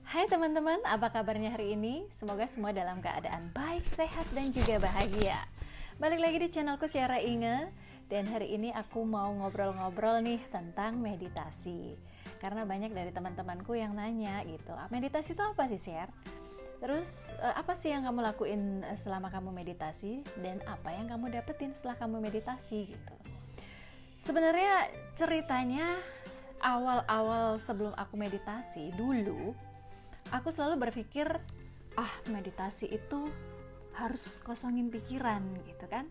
Hai teman-teman, apa kabarnya hari ini? Semoga semua dalam keadaan baik, sehat, dan juga bahagia. Balik lagi di channelku Syara Inge. Dan hari ini aku mau ngobrol-ngobrol nih tentang meditasi. Karena banyak dari teman-temanku yang nanya gitu, meditasi itu apa sih, Syar? Terus apa sih yang kamu lakuin selama kamu meditasi? Dan apa yang kamu dapetin setelah kamu meditasi gitu? Sebenarnya ceritanya awal-awal sebelum aku meditasi dulu, aku selalu berpikir, meditasi itu harus kosongin pikiran gitu kan.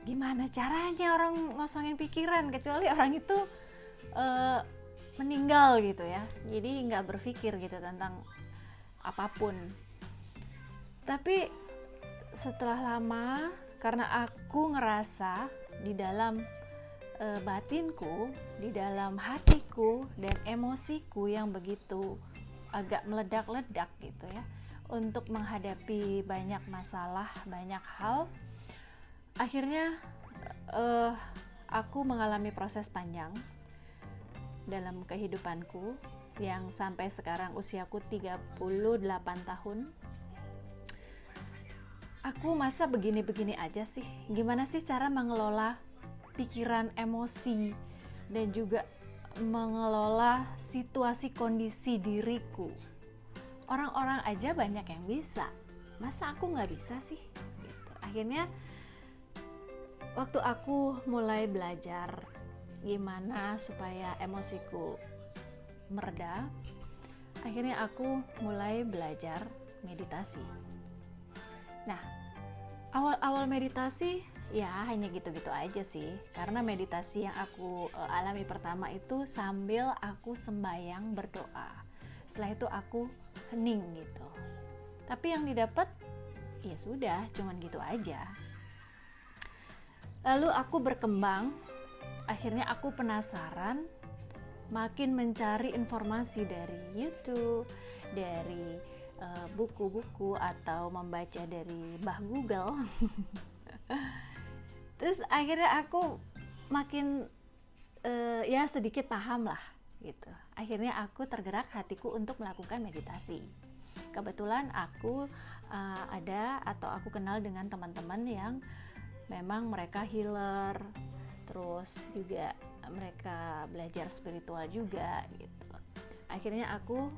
Gimana caranya orang ngosongin pikiran kecuali orang itu meninggal gitu ya. Jadi nggak berpikir gitu tentang apapun. Tapi setelah lama, karena aku ngerasa di dalam batinku, di dalam hatiku dan emosiku yang begitu agak meledak-ledak gitu ya, untuk menghadapi banyak masalah, banyak hal, akhirnya aku mengalami proses panjang dalam kehidupanku yang sampai sekarang usiaku 38 tahun. Aku masa begini-begini aja sih? Gimana sih cara mengelola pikiran, emosi, dan juga mengelola situasi kondisi diriku? Orang-orang aja banyak yang bisa, masa aku nggak bisa sih? Gitu. Akhirnya waktu aku mulai belajar gimana supaya emosiku mereda, akhirnya aku mulai belajar meditasi. Nah, awal-awal meditasi ya hanya gitu-gitu aja sih, karena meditasi yang aku alami pertama itu sambil aku sembahyang berdoa. Setelah itu aku hening gitu. Tapi yang didapat ya sudah, cuman gitu aja. Lalu aku berkembang, akhirnya aku penasaran, makin mencari informasi dari YouTube, dari buku-buku, atau membaca dari Mbah Google. Terus akhirnya aku makin ya sedikit paham lah gitu. Akhirnya aku tergerak hatiku untuk melakukan meditasi. Kebetulan aku ada atau aku kenal dengan teman-teman yang memang mereka healer, terus juga mereka belajar spiritual juga gitu. Akhirnya aku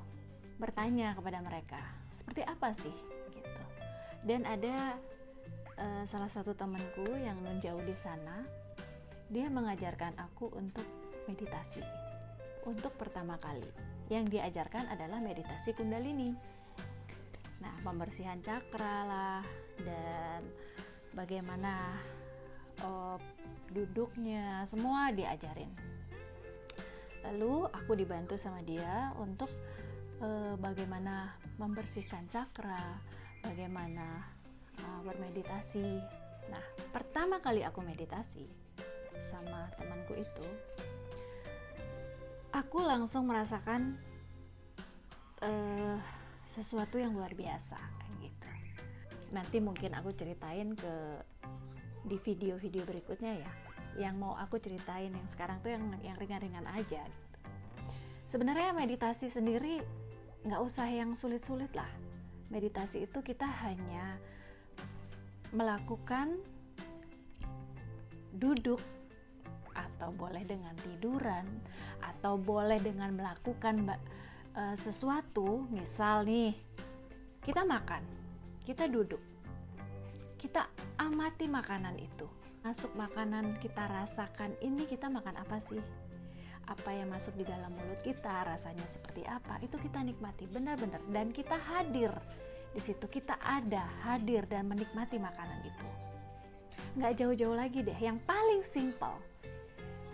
bertanya kepada mereka, seperti apa sih gitu. Dan ada salah satu temanku yang non jauh di sana, dia mengajarkan aku untuk meditasi. Untuk pertama kali yang diajarkan adalah meditasi Kundalini. Nah, pembersihan cakra lah, dan bagaimana duduknya, semua diajarin. Lalu aku dibantu sama dia untuk bagaimana membersihkan cakra, bagaimana bermeditasi. Nah, pertama kali aku meditasi sama temanku itu, aku langsung merasakan sesuatu yang luar biasa gitu. Nanti mungkin aku ceritain di video-video berikutnya ya. Yang mau aku ceritain yang sekarang tuh yang ringan-ringan aja gitu. Sebenarnya meditasi sendiri nggak usah yang sulit-sulit lah. Meditasi itu kita hanya melakukan duduk, atau boleh dengan tiduran, atau boleh dengan melakukan sesuatu. Misal nih, kita makan, kita duduk, kita amati makanan itu. Masuk makanan, kita rasakan, ini kita makan apa sih? Apa yang masuk di dalam mulut kita, rasanya seperti apa, itu kita nikmati benar-benar, dan kita hadir di situ. Kita ada, hadir, dan menikmati makanan itu. Nggak jauh-jauh lagi deh, yang paling simple.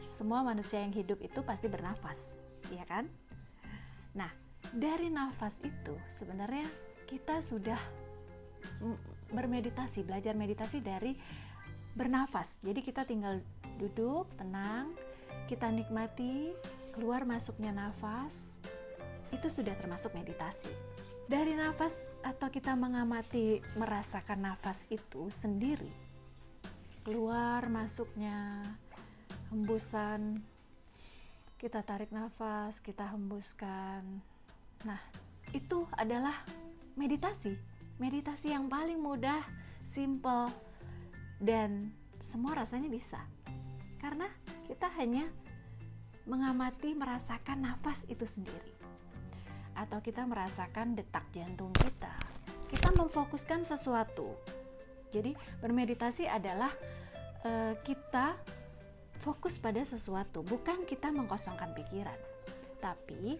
Semua manusia yang hidup itu pasti bernafas, ya kan? Nah, dari nafas itu sebenarnya kita sudah bermeditasi, belajar meditasi dari bernafas. Jadi kita tinggal duduk, tenang, kita nikmati keluar masuknya nafas, itu sudah termasuk meditasi. Dari nafas, atau kita mengamati, merasakan nafas itu sendiri, keluar masuknya, hembusan, kita tarik nafas, kita hembuskan. Nah, itu adalah meditasi yang paling mudah, simple, dan semua rasanya bisa. Karena kita hanya mengamati, merasakan nafas itu sendiri. Atau kita merasakan detak jantung kita. Kita memfokuskan sesuatu. Jadi bermeditasi adalah kita fokus pada sesuatu, bukan kita mengkosongkan pikiran. Tapi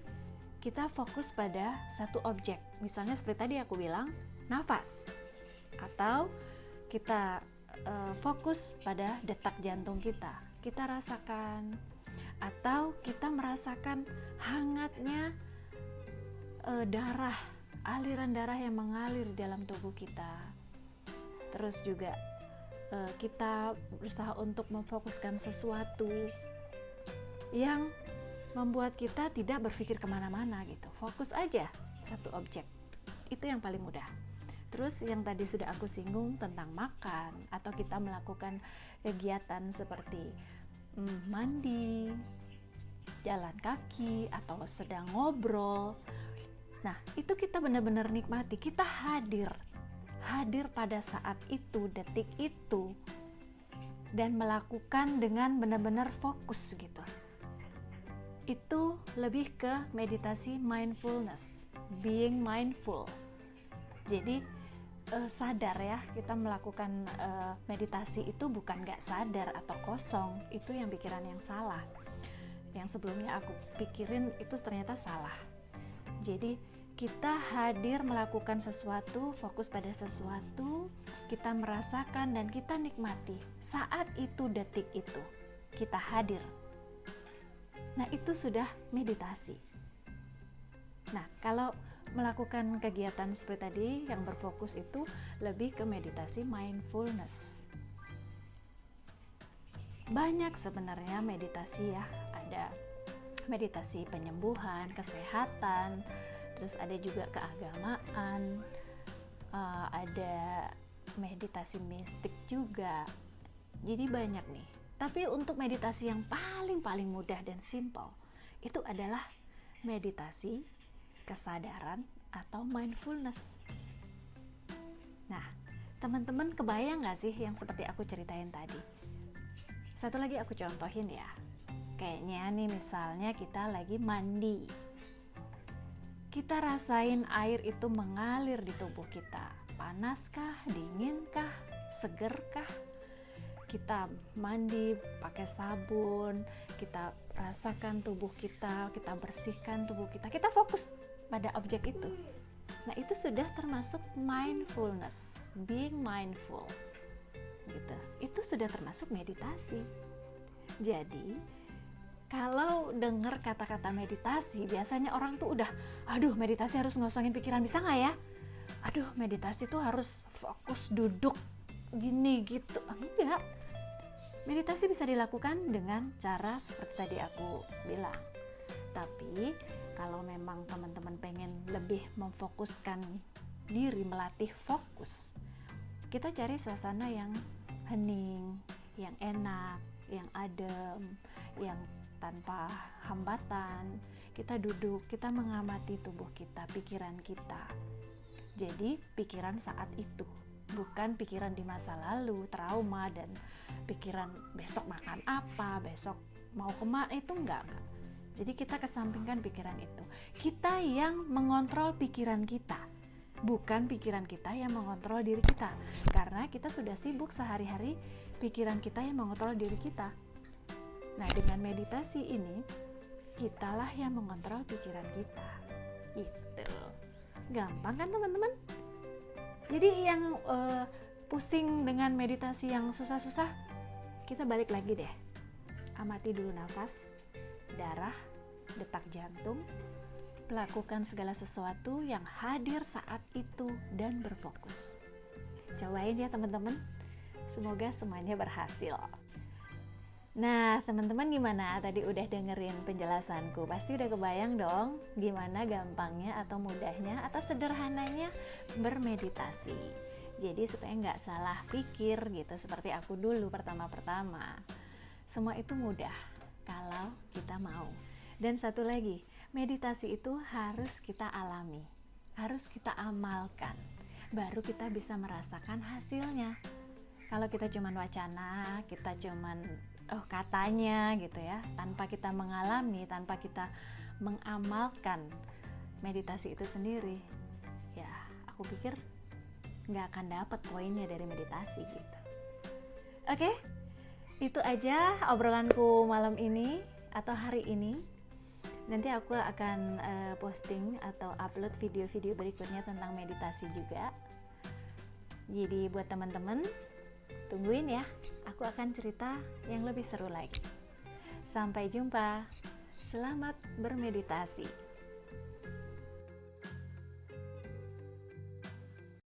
kita fokus pada satu objek. Misalnya seperti tadi aku bilang, nafas. Atau kita fokus pada detak jantung kita. Kita rasakan. Atau kita merasakan hangatnya darah, aliran darah yang mengalir di dalam tubuh kita. Terus juga kita berusaha untuk memfokuskan sesuatu yang membuat kita tidak berpikir kemana-mana gitu. Fokus aja satu objek. Itu yang paling mudah. Terus yang tadi sudah aku singgung tentang makan, atau kita melakukan kegiatan seperti mandi, jalan kaki, atau sedang ngobrol. Nah, itu kita benar-benar nikmati, kita hadir pada saat itu, detik itu, dan melakukan dengan benar-benar fokus gitu. Itu lebih ke meditasi mindfulness, being mindful. Jadi sadar ya, kita melakukan meditasi itu bukan gak sadar atau kosong. Itu yang pikiran yang salah. Yang sebelumnya aku pikirin itu ternyata salah. Jadi kita hadir melakukan sesuatu, fokus pada sesuatu, kita merasakan dan kita nikmati saat itu, detik itu, kita hadir. Nah, itu sudah meditasi. Nah, kalau melakukan kegiatan seperti tadi yang berfokus itu lebih ke meditasi mindfulness. Banyak sebenarnya meditasi ya, ada meditasi penyembuhan, kesehatan, terus ada juga keagamaan, ada meditasi mistik juga. Jadi banyak nih. Tapi untuk meditasi yang paling mudah dan simple itu adalah meditasi kesadaran atau mindfulness. Nah, teman-teman kebayang gak sih yang seperti aku ceritain tadi? Satu lagi aku contohin ya. Kayaknya nih misalnya kita lagi mandi. Kita rasain air itu mengalir di tubuh kita. Panaskah, dinginkah, segerkah? Kita mandi pakai sabun, kita rasakan tubuh kita bersihkan tubuh kita fokus pada objek itu. Nah, itu sudah termasuk mindfulness, being mindful gitu. Itu sudah termasuk meditasi. Jadi kalau dengar kata-kata meditasi, biasanya orang tuh udah, aduh meditasi harus ngosongin pikiran, bisa gak ya? Aduh meditasi tuh harus fokus duduk gini gitu. Enggak. Meditasi bisa dilakukan dengan cara seperti tadi aku bilang. Tapi kalau memang teman-teman pengen lebih memfokuskan diri, melatih fokus, kita cari suasana yang hening, yang enak, yang adem, yang tanpa hambatan. Kita duduk, kita mengamati tubuh kita, pikiran kita. Jadi pikiran saat itu, bukan pikiran di masa lalu, trauma, dan pikiran besok makan apa, besok mau kemana, itu enggak. Jadi kita kesampingkan pikiran itu. Kita yang mengontrol pikiran kita, bukan pikiran kita yang mengontrol diri kita. Karena kita sudah sibuk sehari-hari, pikiran kita yang mengontrol diri kita. Nah, dengan meditasi ini, kitalah yang mengontrol pikiran kita. Gitu. Gampang kan teman-teman? Jadi yang pusing dengan meditasi yang susah-susah, kita balik lagi deh. Amati dulu nafas, darah, detak jantung, melakukan segala sesuatu yang hadir saat itu dan berfokus. Cobain ya teman-teman. Semoga semuanya berhasil. Nah, teman-teman gimana? Tadi udah dengerin penjelasanku. Pasti udah kebayang dong gimana gampangnya atau mudahnya atau sederhananya bermeditasi. Jadi supaya nggak salah pikir gitu seperti aku dulu pertama-pertama. Semua itu mudah kalau kita mau. Dan satu lagi, meditasi itu harus kita alami. harus kita amalkan, baru kita bisa merasakan hasilnya. Kalau kita cuman wacana, kita cuman katanya gitu ya, tanpa kita mengalami, tanpa kita mengamalkan meditasi itu sendiri, ya aku pikir nggak akan dapat poinnya dari meditasi gitu. Oke, itu aja obrolanku malam ini atau hari ini. Nanti aku akan posting atau upload video-video berikutnya tentang meditasi juga. Jadi buat teman-teman, tungguin ya, aku akan cerita yang lebih seru lagi. Sampai jumpa, selamat bermeditasi.